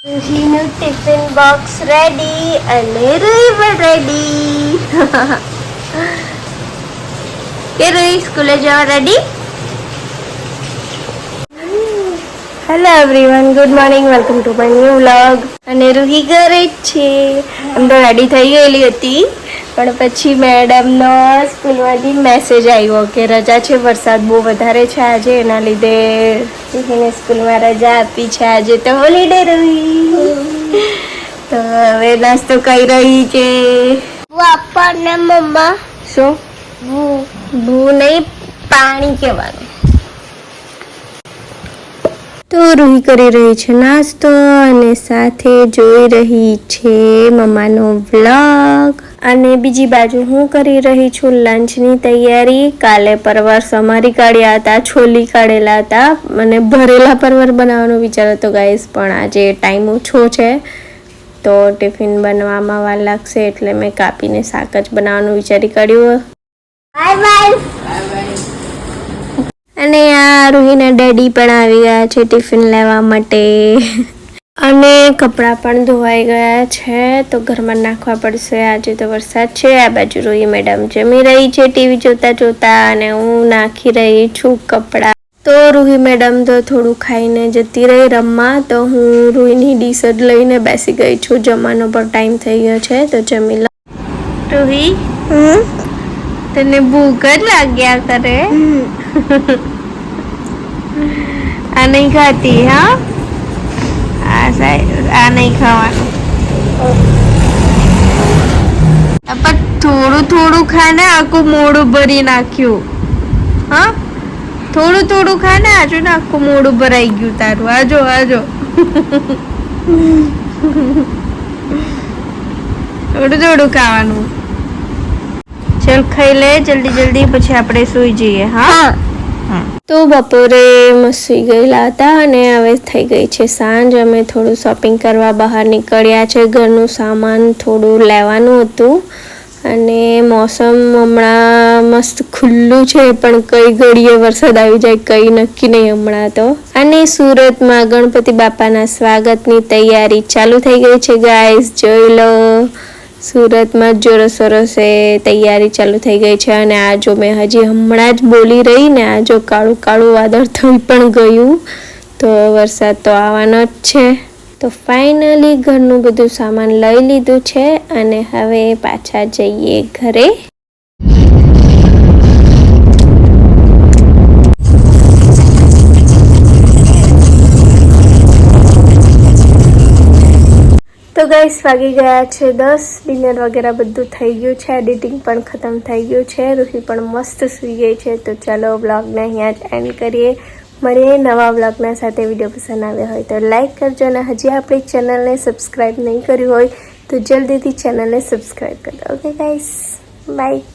રૂહીનું tiffin box ready અને રૂહી પણ ready. કે રૂહી સ્કૂલે જવા ready? Hello everyone, good morning, welcome to my new vlog. અને રૂહી ઘરે જ છે. આમ તો રેડી થઈ ગયેલી હતી, પણ પછી મેડમનો સ્કૂલમાંથી મેસેજ આવ્યો કે રજા છે, વરસાદ બહુ વધારે છે આજે, એના લીધે રૂહીને સ્કૂલમાં રજા આપી છે. આજે તો હોલીડે રૂહી. તો હવે નાસ્તો કરી રહી છે. આપણને મમ્મા શું ભૂ નહીં, પાણી કહેવાનું. તો રૂહી કરી રહી છે નાસ્તો અને સાથે જોઈ રહી છે મમ્માનો વ્લોગ. અને બીજી બાજુ હું કરી રહી છું લંચની તૈયારી. કાલે પરવાર સમારી કાઢ્યા હતા, છોલી કાઢેલા હતા, મને ભરેલા પરવર બનાવવાનો વિચાર હતો ગાઈસ, પણ આજે ટાઈમ ઓછો છે તો ટિફિન બનવામાં વાર લાગશે, એટલે મેં કાપીને શાક જ બનાવવાનું વિચારી કાઢ્યું. Bye bye. અને આ રૂહીના ડેડી પણ આવી ગયા છે ટિફિન લેવા માટે. અને કપડાં પણ ધોવાઈ ગયા છે તો ઘરમાં નાખવા પડશે. આજે તો વરસાદ છે. આ બાજુ રૂહી મેડમ જમી રહી છે ટીવી જોતા જોતા, અને હું નાખી રહી છું કપડાં. તો રૂહી મેડમ તો થોડું ખાઈને જતી રહી રમવા, તો હું રૂહીની ડીશ જ લઈને બેસી ગઈ છું. જમવાનો પણ ટાઈમ થઈ ગયો છે તો જમી લો. રૂહી તને ભૂખ જ લાગ્યા કરે? આ નહીં ખાતી? હા, આ નહીં ખાવાનું. પણ થોડું થોડું ખાને, આખું મોઢું ભરી નાખ્યું. હા, થોડું થોડું ખાને, આજુ ને આખું મોઢું ભરાઈ ગયું તારું. આજો આજો થોડું થોડું ખાવાનું. ચલ ખાઈ લે જલ્દી જલ્દી, પછી આપણે સુઈ જઈએ. હા. તો બપોરે મસ્ત સુઈ ગયેલા હતા અને હવે થઈ ગઈ છે સાંજ. અમે થોડું શોપિંગ કરવા બહાર નીકળ્યા છે. ઘરનું સામાન થોડું લેવાનું હતું, અને મોસમ હમણાં મસ્ત ખુલ્લું છે, પણ કઈ ઘડીએ વરસાદ આવી જાય કઈ નક્કી નહીં હમણાં તો. અને સુરતમાં ગણપતિ બાપાના સ્વાગતની તૈયારી ચાલુ થઈ ગઈ છે ગાઈસ, જોઈ લો. સુરતમાં જોરો સોરોસે તૈયારી ચાલુ થઈ ગઈ છે. અને આ જો મેં હજી હમણાં જ બોલી રહી ને, આ જો કાળું કાળું વાદળ થઈ પણ ગયું, તો વરસાદ તો આવવાનો જ છે. તો ફાઇનલી ઘરનું બધું સામાન લઈ લીધું છે અને હવે પાછા જઈએ ઘરે. તો ગાઈસ વાગી ગયા છે 10. ડિનર વગેરે બધું થઈ ગયું છે, એડિટિંગ પણ ખતમ થઈ ગયું છે. રૂહી પણ મસ્ત સૂઈ ગઈ છે. તો ચાલો વ્લોગને અહીંયા જ એન્ડ કરીએ. મળીએ નવા વ્લોગના સાથે. વિડીયો પસંદ આવ્યો હોય તો લાઈક કરજો, અને હજી આપણી ચેનલને સબસ્ક્રાઈબ નહીં કર્યું હોય તો જલ્દીથી ચેનલને સબસ્ક્રાઈબ કરજો. Okay guys, by.